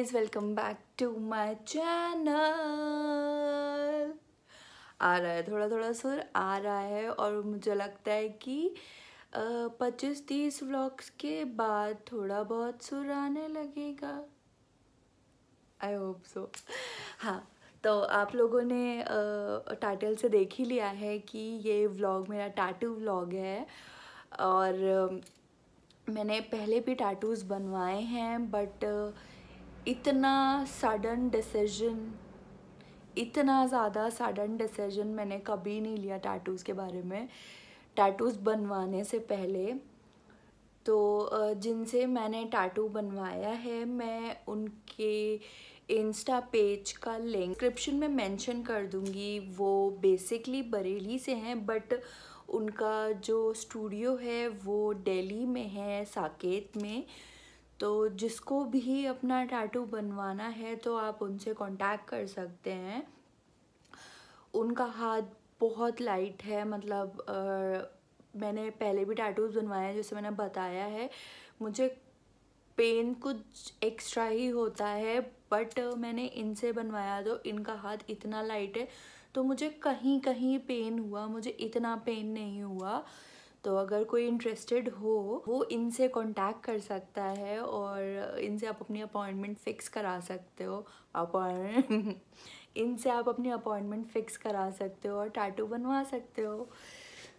Guys, welcome back to my channel. आ रहा है थोड़ा थोड़ा सुर आ रहा है और मुझे लगता है कि 25-30 व्लॉग्स के बाद थोड़ा बहुत सुर आने लगेगा। I hope so. हाँ, तो आप लोगों ने टाइटल से देख ही लिया है कि ये व्लॉग मेरा टैटू व्लॉग है। और मैंने पहले भी टैटूज़ बनवाए हैं, बट इतना ज़्यादा सडन डिसीजन मैंने कभी नहीं लिया टैटूज़ के बारे में, टैटूज़ बनवाने से पहले। तो जिनसे मैंने टैटू बनवाया है, मैं उनके इंस्टा पेज का लिंक डिस्क्रिप्शन में मेंशन कर दूँगी। वो बेसिकली बरेली से हैं, बट उनका जो स्टूडियो है वो दिल्ली में है, साकेत में। तो जिसको भी अपना टैटू बनवाना है तो आप उनसे कांटेक्ट कर सकते हैं। उनका हाथ बहुत लाइट है, मतलब मैंने पहले भी टैटूज़ बनवाए हैं, जैसे मैंने बताया है। मुझे पेन कुछ एक्स्ट्रा ही होता है, बट मैंने इनसे बनवाया तो इनका हाथ इतना लाइट है तो मुझे कहीं कहीं पेन हुआ, मुझे इतना पेन नहीं हुआ। तो अगर कोई इंटरेस्टेड हो वो इनसे कांटेक्ट कर सकता है और इनसे आप अपनी अपॉइंटमेंट फ़िक्स करा सकते हो। इनसे आप अपनी अपॉइंटमेंट फ़िक्स करा सकते हो और टैटू बनवा सकते हो।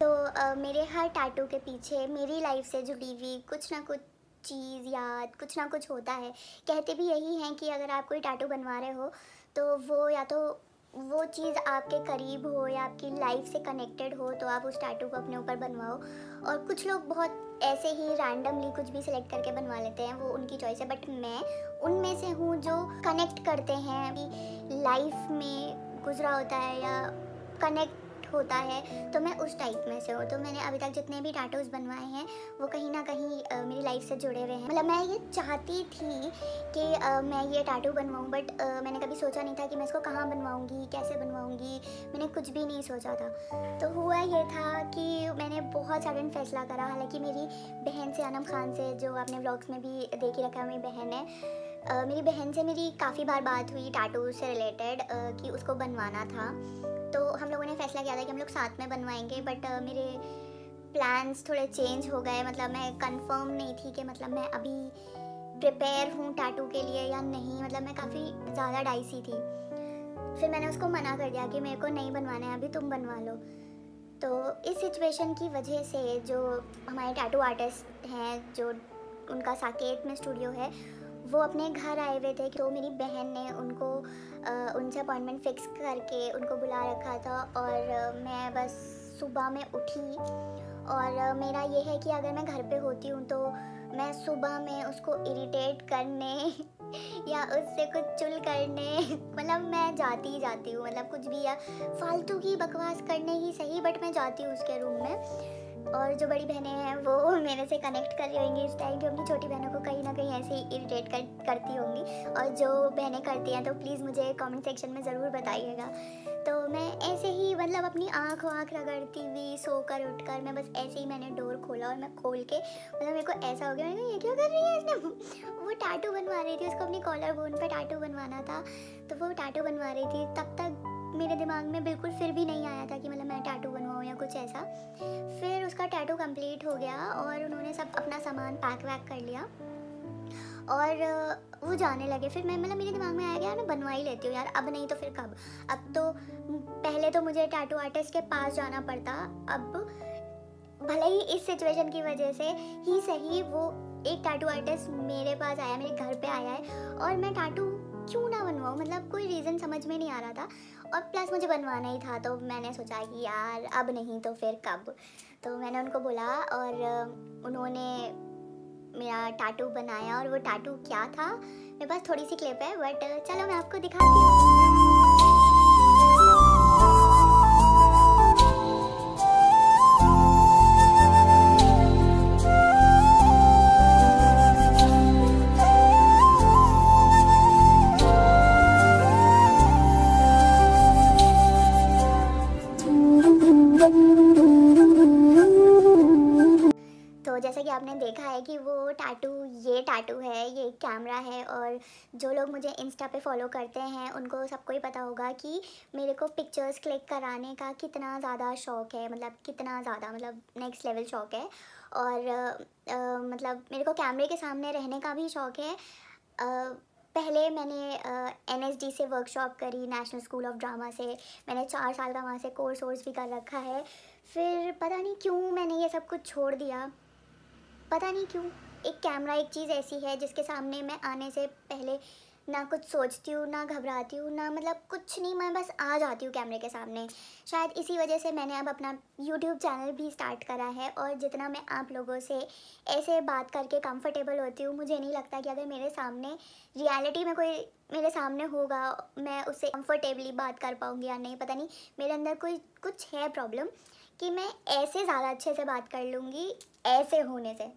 तो मेरे हर टैटू के पीछे मेरी लाइफ से जुड़ी हुई कुछ ना कुछ चीज़ याद कुछ ना कुछ होता है। कहते भी यही हैं कि अगर आप कोई टैटू बनवा रहे हो तो वो या तो वो चीज़ आपके करीब हो या आपकी लाइफ से कनेक्टेड हो, तो आप उस टैटू को अपने ऊपर बनवाओ। और कुछ लोग बहुत ऐसे ही रैंडमली कुछ भी सिलेक्ट करके बनवा लेते हैं, वो उनकी चॉइस है। बट मैं उनमें से हूँ जो कनेक्ट करते हैं, अभी लाइफ में गुजरा होता है या कनेक्ट होता है, तो मैं उस टाइप में से हूँ। तो मैंने अभी तक जितने भी टैटूज़ बनवाए हैं वो कहीं ना कहीं मेरी लाइफ से जुड़े हुए हैं। मतलब मैं ये चाहती थी कि मैं ये टैटू बनवाऊँ, बट मैंने कभी सोचा नहीं था कि मैं इसको कहाँ बनवाऊँगी, कैसे बनवाऊँगी। मैंने कुछ भी नहीं सोचा था। तो हुआ ये था कि मैंने बहुत सडन फैसला करा। हालांकि मेरी बहन से, अनम खान से, जो आपने व्लॉग्स में भी देख ही रखा है, मेरी बहन है, मेरी बहन से मेरी काफ़ी बार बात हुई टैटू से रिलेटेड कि उसको बनवाना था। तो हम लोगों ने फैसला किया था कि हम लोग साथ में बनवाएंगे। बट मेरे प्लान्स थोड़े चेंज हो गए। मतलब मैं कंफर्म नहीं थी कि मतलब मैं अभी प्रिपेयर हूँ टैटू के लिए या नहीं। मतलब मैं काफ़ी ज़्यादा डाइसी थी। फिर मैंने उसको मना कर दिया कि मेरे को नहीं बनवाना है, अभी तुम बनवा लो। तो इस सिचुएशन की वजह से जो हमारे टैटू आर्टिस्ट हैं, जो उनका साकेत में स्टूडियो है, वो अपने घर आए हुए थे। तो मेरी बहन ने उनको उनसे अपॉइंटमेंट फ़िक्स करके उनको बुला रखा था। और मैं बस सुबह में उठी और मेरा ये है कि अगर मैं घर पे होती हूँ तो मैं सुबह में उसको इरिटेट करने या उससे कुछ चुल करने मतलब मैं जाती ही जाती हूँ। मतलब कुछ भी या फालतू की बकवास करने ही सही, बट मैं जाती हूँ उसके रूम में। और जो बड़ी बहनें हैं वो मेरे से कनेक्ट कर रही होंगी इस टाइम, जो अपनी छोटी बहनों को कहीं ना कहीं ऐसे ही इरिटेट करती होंगी। और जो बहनें करती हैं तो प्लीज़ मुझे कमेंट सेक्शन में ज़रूर बताइएगा। तो मैं ऐसे ही मतलब अपनी आँख रगड़ती हुई सोकर उठकर मैं बस ऐसे ही मैंने डोर खोला और मैं खोल के मतलब मेरे को ऐसा हो गया, मैंने कहा ये क्या कर रही है इसने। वो टैटू बनवा रही थी, उसको अपनी कॉलर बोन पर टैटू बनवाना था, तो वो टैटू बनवा रही थी। तब तक मेरे दिमाग में बिल्कुल फिर भी नहीं आया था कि मतलब मैं टैटू बनवाऊँ या कुछ ऐसा। फिर उसका टैटू कंप्लीट हो गया और उन्होंने सब अपना सामान पैक वैक कर लिया और वो जाने लगे। फिर मैं मतलब मेरे दिमाग में आया कि यार मैं बनवा ही लेती हूँ यार, अब नहीं तो फिर कब। अब तो पहले तो मुझे टैटू आर्टिस्ट के पास जाना पड़ता, अब भले ही इस सिचुएशन की वजह से ही सही वो एक टैटू आर्टिस्ट मेरे पास आया, मेरे घर पे आया है। और मैं टैटू क्यों ना बनवाऊँ, मतलब कोई रीज़न समझ में नहीं आ रहा था। और प्लस मुझे बनवाना ही था, तो मैंने सोचा कि यार अब नहीं तो फिर कब। तो मैंने उनको बोला और उन्होंने मेरा टैटू बनाया। और वो टैटू क्या था, मेरे पास थोड़ी सी क्लिप है, बट चलो मैं आपको दिखाती हूँ। तो जैसे कि आपने देखा है कि वो टैटू ये ये टैटू है, ये कैमरा है। और जो लोग मुझे इंस्टा पे फॉलो करते हैं उनको सबको ही पता होगा कि मेरे को पिक्चर्स क्लिक कराने का कितना ज़्यादा शौक़ है, मतलब कितना ज़्यादा, मतलब नेक्स्ट लेवल शौक़ है। और मतलब मेरे को कैमरे के सामने रहने का भी शौक़ है। पहले मैंने NSD से वर्कशॉप करी, नेशनल स्कूल ऑफ ड्रामा से। मैंने 4 साल का वहाँ से कोर्स भी कर रखा है। फिर पता नहीं क्यों मैंने ये सब कुछ छोड़ दिया, पता नहीं क्यों। एक कैमरा एक चीज़ ऐसी है जिसके सामने मैं आने से पहले ना कुछ सोचती हूँ, ना घबराती हूँ, ना मतलब कुछ नहीं, मैं बस आ जाती हूँ कैमरे के सामने। शायद इसी वजह से मैंने अब अपना YouTube चैनल भी स्टार्ट करा है। और जितना मैं आप लोगों से ऐसे बात करके कंफर्टेबल होती हूँ, मुझे नहीं लगता कि अगर मेरे सामने रियलिटी में कोई मेरे सामने होगा मैं उससे कंफर्टेबली बात कर पाऊँगी या नहीं। पता नहीं मेरे अंदर कोई कुछ है प्रॉब्लम कि मैं ऐसे ज़्यादा अच्छे से बात कर लूँगी ऐसे होने से।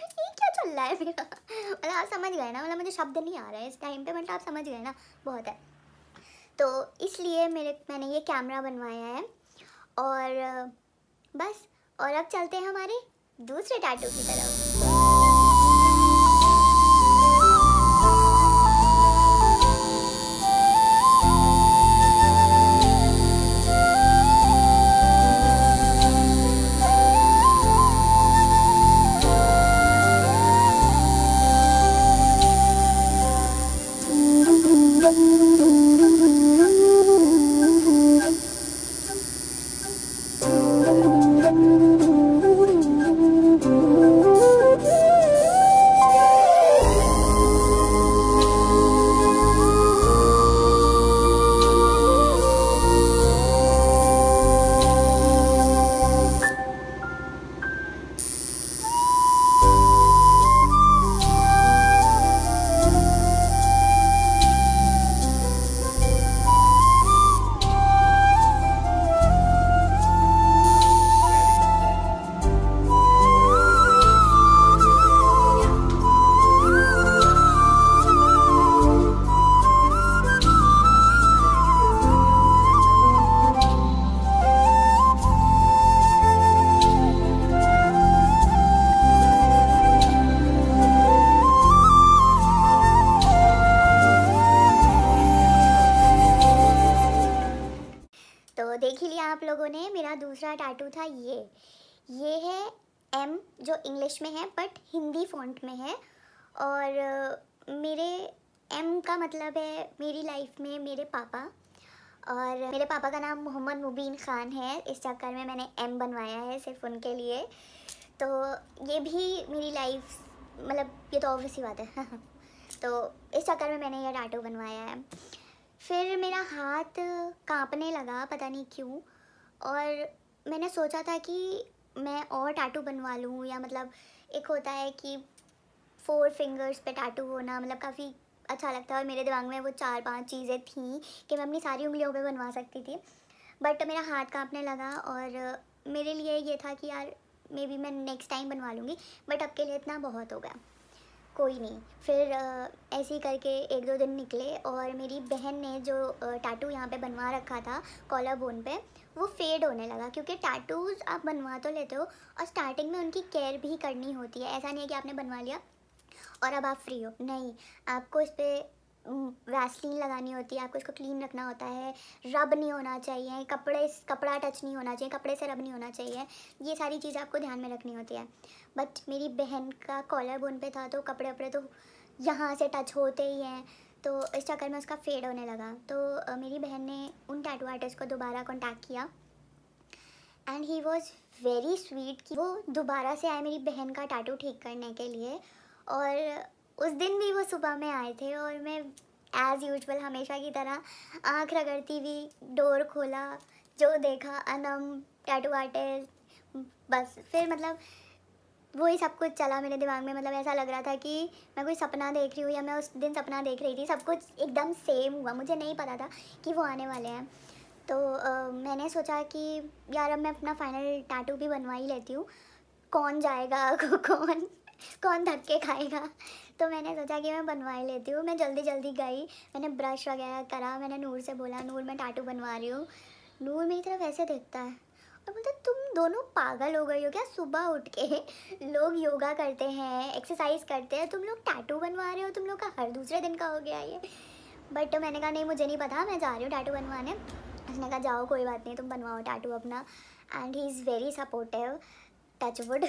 ये क्या चल रहा है मेरा, मतलब आप समझ गए ना, मतलब मुझे शब्द नहीं आ रहा है इस टाइम पे, मतलब आप समझ गए ना, बहुत है। तो इसलिए मैंने ये कैमरा बनवाया है। और बस, और अब चलते हैं हमारे दूसरे टैटू की तरफ। तो देख ही लिया आप लोगों ने, मेरा दूसरा टैटू था ये है M, जो इंग्लिश में है बट हिंदी फ़ॉन्ट में है। और मेरे M का मतलब है मेरी लाइफ में मेरे पापा, और मेरे पापा का नाम मोहम्मद मुबीन ख़ान है। इस चक्कर में मैंने M बनवाया है सिर्फ उनके लिए। तो ये भी मेरी लाइफ, मतलब ये तो ऑब्वियस ही बात है तो इस चक्कर में मैंने ये टैटू बनवाया है। फिर मेरा हाथ कांपने लगा, पता नहीं क्यों, और मैंने सोचा था कि मैं और टैटू बनवा लूँ, या मतलब एक होता है कि 4 फिंगर्स पे टैटू होना, मतलब काफ़ी अच्छा लगता है। और मेरे दिमाग में वो 4-5 चीज़ें थी कि मैं अपनी सारी उंगलियों पे बनवा सकती थी, बट मेरा हाथ कांपने लगा। और मेरे लिए ये था कि यार मे बी मैं नेक्स्ट टाइम बनवा लूँगी, बट अब के लिए इतना बहुत हो गया, कोई नहीं। फिर ऐसे ही करके 1-2 दिन निकले और मेरी बहन ने जो टैटू यहाँ पे बनवा रखा था कॉलर बोन पे, वो फेड होने लगा। क्योंकि टैटूज़ आप बनवा तो लेते हो और स्टार्टिंग में उनकी केयर भी करनी होती है। ऐसा नहीं है कि आपने बनवा लिया और अब आप फ्री हो, नहीं, आपको इस पर वैसलीन लगानी होती है, आपको इसको क्लीन रखना होता है, रब नहीं होना चाहिए, कपड़ा टच नहीं होना चाहिए, कपड़े से रब नहीं होना चाहिए, ये सारी चीज़ें आपको ध्यान में रखनी होती है। बट मेरी बहन का कॉलर बोन पे था तो कपड़े वपड़े तो यहाँ से टच होते ही हैं, तो इस चक्कर में उसका फेड होने लगा। तो मेरी बहन ने उन टैटू आर्टिस्ट को दोबारा कॉन्टैक्ट किया and he was very sweet कि वो दोबारा से आए मेरी बहन का टैटू ठीक करने के लिए। और उस दिन भी वो सुबह में आए थे और मैं एज़ यूजुअल हमेशा की तरह आँख रगड़ती हुई डोर खोला, जो देखा अनम टैटू आर्टिस्ट, बस फिर मतलब वही सब कुछ चला मेरे दिमाग में। मतलब ऐसा लग रहा था कि मैं कोई सपना देख रही हूँ या मैं उस दिन सपना देख रही थी, सब कुछ एकदम सेम हुआ। मुझे नहीं पता था कि वो आने वाले हैं। तो मैंने सोचा कि यार अब मैं अपना फाइनल टैटू भी बनवा ही लेती हूँ, कौन जाएगा कौन धक्के खाएगा। तो मैंने सोचा कि मैं बनवा ही लेती हूँ। मैं जल्दी जल्दी गई, मैंने ब्रश वगैरह करा, मैंने नूर से बोला नूर मैं टैटू बनवा रही हूँ। नूर मेरी तरफ ऐसे देखता है तो बोलते तुम दोनों पागल हो गई हो क्या, सुबह उठ के लोग योगा करते हैं, एक्सरसाइज करते हैं, तुम लोग टैटू बनवा रहे हो, तुम लोग का हर दूसरे दिन का हो गया ये। बट मैंने कहा नहीं मुझे नहीं पता, मैं जा रही हूँ टैटू बनवाने। उसने कहा जाओ कोई बात नहीं, तुम बनवाओ टैटू अपना। And he is very supportive, touch wood.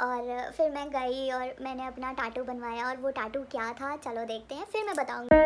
और फिर मैं गई और मैंने अपना टैटू बनवाया। और वो टैटू क्या था चलो देखते हैं, फिर मैं बताऊँगी।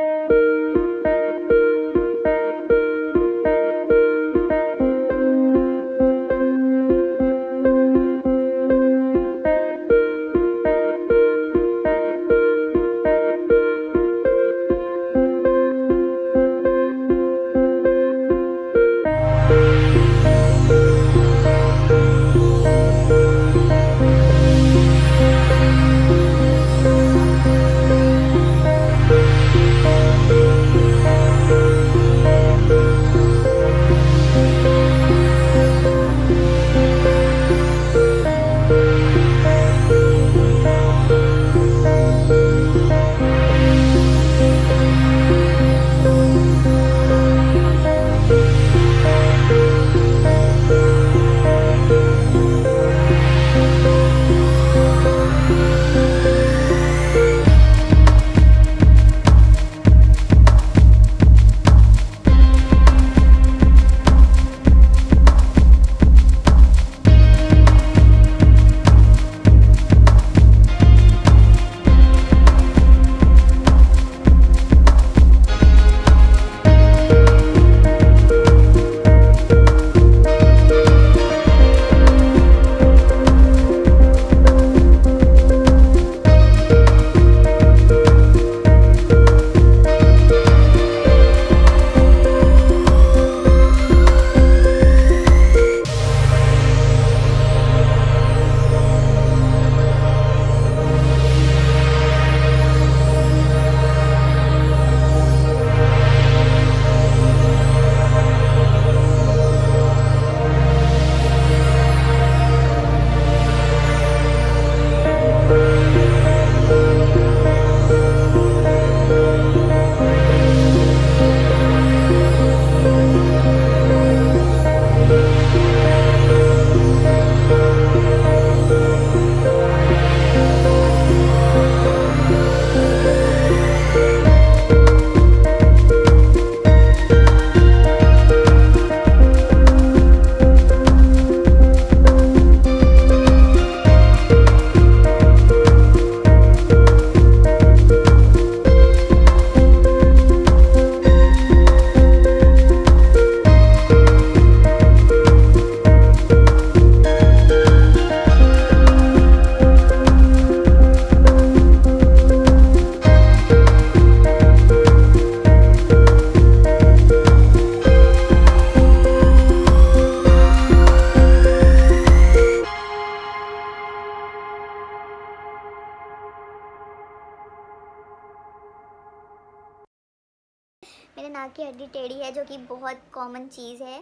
मेरे नाक की हड्डी टेढ़ी है जो कि बहुत कॉमन चीज़ है,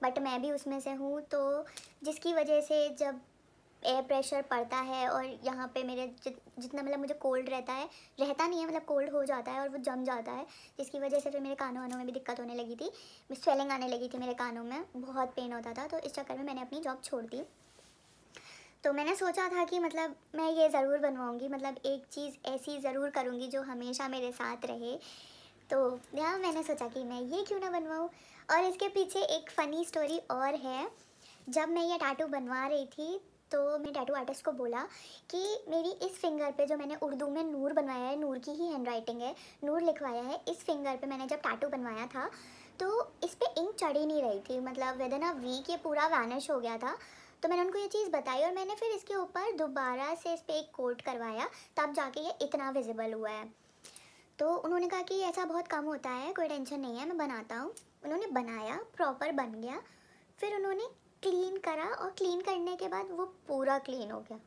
बट मैं भी उसमें से हूँ। तो जिसकी वजह से जब एयर प्रेशर पड़ता है और यहाँ पे मेरे जितना मतलब मुझे कोल्ड रहता है, रहता नहीं है मतलब कोल्ड हो जाता है और वो जम जाता है, जिसकी वजह से फिर मेरे कानों वानों में भी दिक्कत होने लगी थी, स्वेलिंग आने लगी थी मेरे कानों में, बहुत पेन होता था। तो इस चक्कर में मैंने अपनी जॉब छोड़ दी। तो मैंने सोचा था कि मतलब मैं ये ज़रूर बनवाऊँगी, मतलब एक चीज़ ऐसी ज़रूर करूँगी जो हमेशा मेरे साथ रहे। तो यहाँ मैंने सोचा कि मैं ये क्यों ना बनवाऊँ। और इसके पीछे एक फ़नी स्टोरी और है। जब मैं ये टैटू बनवा रही थी तो मैं टैटू आर्टिस्ट को बोला कि मेरी इस फिंगर पे जो मैंने उर्दू में नूर बनवाया है, नूर की ही हैंडराइटिंग है, नूर लिखवाया है, इस फिंगर पे मैंने जब टैटू बनवाया था तो इस पर इंक चढ़ ही नहीं रही थी, मतलब विद इन अ वीक ये पूरा वैनिश हो गया था। तो मैंने उनको ये चीज़ बताई और मैंने फिर इसके ऊपर दोबारा से इस पर एक कोट करवाया, तब जाके ये इतना विजिबल हुआ है। तो उन्होंने कहा कि ऐसा बहुत कम होता है, कोई टेंशन नहीं है, मैं बनाता हूँ। उन्होंने बनाया, प्रॉपर बन गया। फिर उन्होंने क्लीन करा और क्लीन करने के बाद वो पूरा क्लीन हो गया।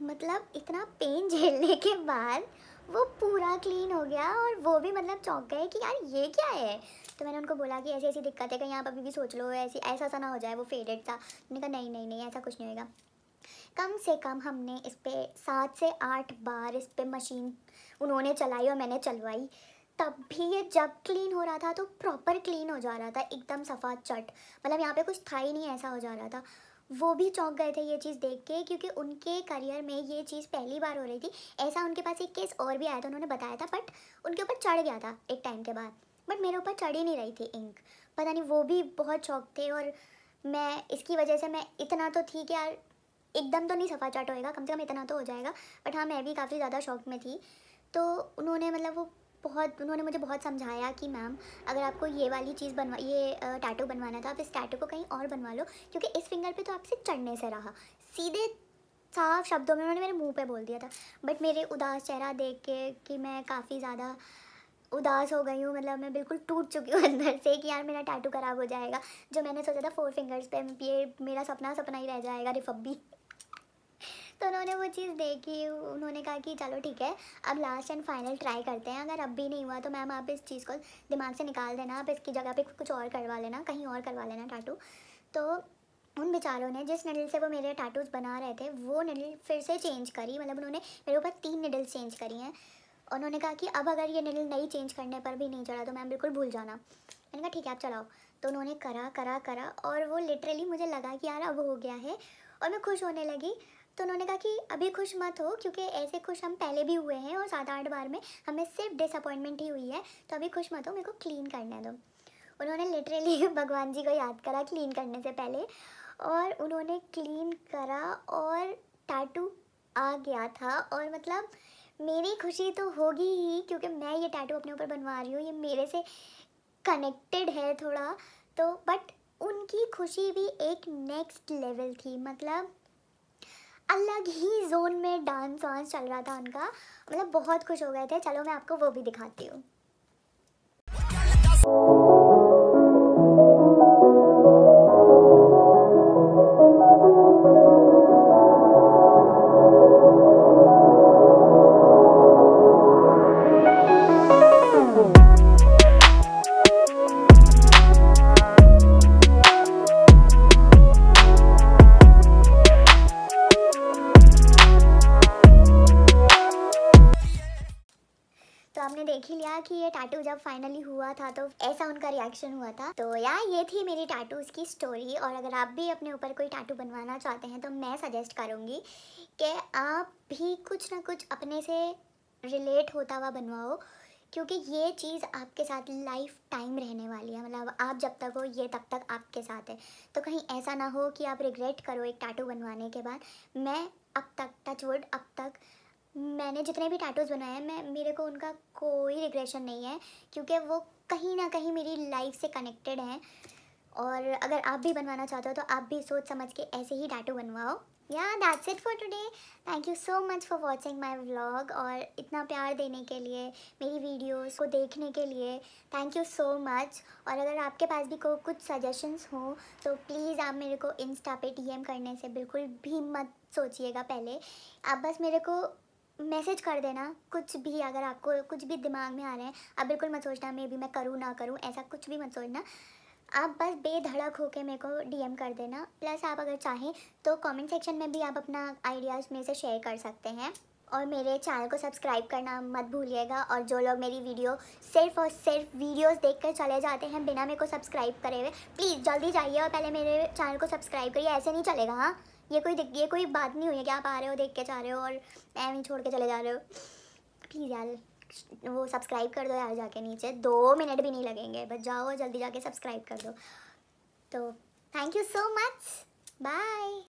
मतलब इतना पेन झेलने के बाद वो पूरा क्लीन हो गया और वो भी मतलब चौंक गए कि यार ये क्या है। तो मैंने उनको बोला कि ऐसी ऐसी दिक्कत है, कहीं आप अभी भी सोच लो ऐसी ऐसा सा ना हो जाए वो फेडेड सा। उन्होंने कहा नहीं नहीं नहीं ऐसा कुछ नहीं होगा। कम से कम हमने इस पर 7 से 8 बार इस पर मशीन उन्होंने चलाई और मैंने चलवाई, तब भी ये जब क्लीन हो रहा था तो प्रॉपर क्लीन हो जा रहा था, एकदम सफ़ा चट, मतलब यहाँ पे कुछ था ही नहीं, ऐसा हो जा रहा था। वो भी चौंक गए थे ये चीज़ देख के, क्योंकि उनके करियर में ये चीज़ पहली बार हो रही थी। ऐसा उनके पास एक केस और भी आया था, उन्होंने बताया था, बट उनके ऊपर चढ़ गया था एक टाइम के बाद, बट मेरे ऊपर चढ़ ही नहीं रही थी इंक। पता नहीं, वो भी बहुत शौक थे। और मैं इसकी वजह से, मैं इतना तो थी कि यार एकदम तो नहीं सफ़ा चट होएगा, कम से कम इतना तो हो जाएगा, बट हाँ मैं भी काफ़ी ज़्यादा शौक में थी। तो उन्होंने मतलब वो उन्होंने मुझे बहुत समझाया कि मैम अगर आपको ये वाली चीज़ ये टैटू बनवाना था, आप इस टैटू को कहीं और बनवा लो, क्योंकि इस फिंगर पे तो आपसे चढ़ने से रहा। सीधे साफ शब्दों में उन्होंने मेरे मुंह पे बोल दिया था। बट मेरे उदास चेहरा देख के कि मैं काफ़ी ज़्यादा उदास हो गई हूँ, मतलब मैं बिल्कुल टूट चुकी हूँ अंदर से कि यार मेरा टैटू ख़राब हो जाएगा। जो मैंने सोचा था 4 फिंगर्स पे, ये मेरा सपना सपना ही रह जाएगा रिफब्बी। तो उन्होंने वो चीज़ देखी, उन्होंने कहा कि चलो ठीक है, अब लास्ट एंड फाइनल ट्राई करते हैं, अगर अब भी नहीं हुआ तो मैम आप इस चीज़ को दिमाग से निकाल देना, आप इसकी जगह पे कुछ और करवा लेना, कहीं और करवा लेना टैटू। तो उन बेचारों ने जिस निडल से वो मेरे टैटूज़ बना रहे थे, वो निडल फिर से चेंज करी, मतलब उन्होंने मेरे ऊपर 3 निडल्स चेंज करी हैं। उन्होंने कहा कि अब अगर ये निडल नहीं चेंज करने पर भी नहीं चढ़ा तो मैम बिल्कुल भूल जाना। मैंने कहा ठीक है आप चलाओ। तो उन्होंने करा करा करा और वो लिटरली मुझे लगा कि यार अब हो गया है, और मैं खुश होने लगी। तो उन्होंने कहा कि अभी खुश मत हो, क्योंकि ऐसे खुश हम पहले भी हुए हैं और 7-8 बार में हमें सिर्फ डिसअपॉइंटमेंट ही हुई है, तो अभी खुश मत हो, मेरे को क्लीन करने दो। उन्होंने लिटरली भगवान जी को याद करा क्लीन करने से पहले, और उन्होंने क्लीन करा और टैटू आ गया था। और मतलब मेरी खुशी तो होगी ही, क्योंकि मैं ये टैटू अपने ऊपर बनवा रही हूँ, ये मेरे से कनेक्टेड है थोड़ा तो, बट उनकी खुशी भी एक नेक्स्ट लेवल थी, मतलब अलग ही जोन में डांस वांस चल रहा था उनका, मतलब बहुत खुश हो गए थे। चलो मैं आपको वो भी दिखाती हूँ। तो आपने देख ही लिया कि ये टैटू जब फाइनली हुआ था तो ऐसा उनका रिएक्शन हुआ था। तो यार ये थी मेरी टैटूज़ की स्टोरी, और अगर आप भी अपने ऊपर कोई टैटू बनवाना चाहते हैं तो मैं सजेस्ट करूँगी कि आप भी कुछ ना कुछ अपने से रिलेट होता हुआ बनवाओ, क्योंकि ये चीज़ आपके साथ लाइफ टाइम रहने वाली है, मतलब आप जब तक हो ये तब तक आपके साथ है। तो कहीं ऐसा ना हो कि आप रिग्रेट करो एक टैटू बनवाने के बाद। मैं अब तक टचवुड, अब तक मैंने जितने भी टैटूज़ बनाए हैं, मेरे को उनका कोई रिग्रेशन नहीं है, क्योंकि वो कहीं ना कहीं मेरी लाइफ से कनेक्टेड हैं। और अगर आप भी बनवाना चाहते हो तो आप भी सोच समझ के ऐसे ही टैटू बनवाओ। या that's it for today. Thank you so much for watching my vlog, और इतना प्यार देने के लिए, मेरी वीडियोस को देखने के लिए थैंक यू सो मच। और अगर आपके पास भी कुछ सजेशंस हो तो प्लीज़ आप मेरे को इंस्टा पे डीएम करने से बिल्कुल भी मत सोचिएगा पहले। आप बस मेरे को मैसेज कर देना, कुछ भी अगर आपको कुछ भी दिमाग में आ रहे हैं, आप बिल्कुल मत सोचना मे बी मैं करूँ ना करूँ, ऐसा कुछ भी मत सोचना। आप बस बेधड़क होके मेरे को डीएम कर देना। प्लस आप अगर चाहें तो कमेंट सेक्शन में भी आप अपना आइडियाज़ मेरे से शेयर कर सकते हैं, और मेरे चैनल को सब्सक्राइब करना मत भूलिएगा। और जो लोग मेरी वीडियो सिर्फ और सिर्फ वीडियोस देखकर चले जाते हैं बिना मेरे को सब्सक्राइब करे हुए, प्लीज़ जल्दी जाइए और पहले मेरे चैनल को सब्सक्राइब करिए। ऐसे नहीं चलेगा, हाँ, ये कोई बात नहीं हुई है कि आप आ रहे हो, देख के जा रहे हो और ऐਵੇਂ ही छोड़ के चले जा रहे हो। प्लीज़ यार वो सब्सक्राइब कर दो यार, जाके नीचे 2 मिनट भी नहीं लगेंगे, बस जाओ जल्दी जाके सब्सक्राइब कर दो। तो thank you so much, bye.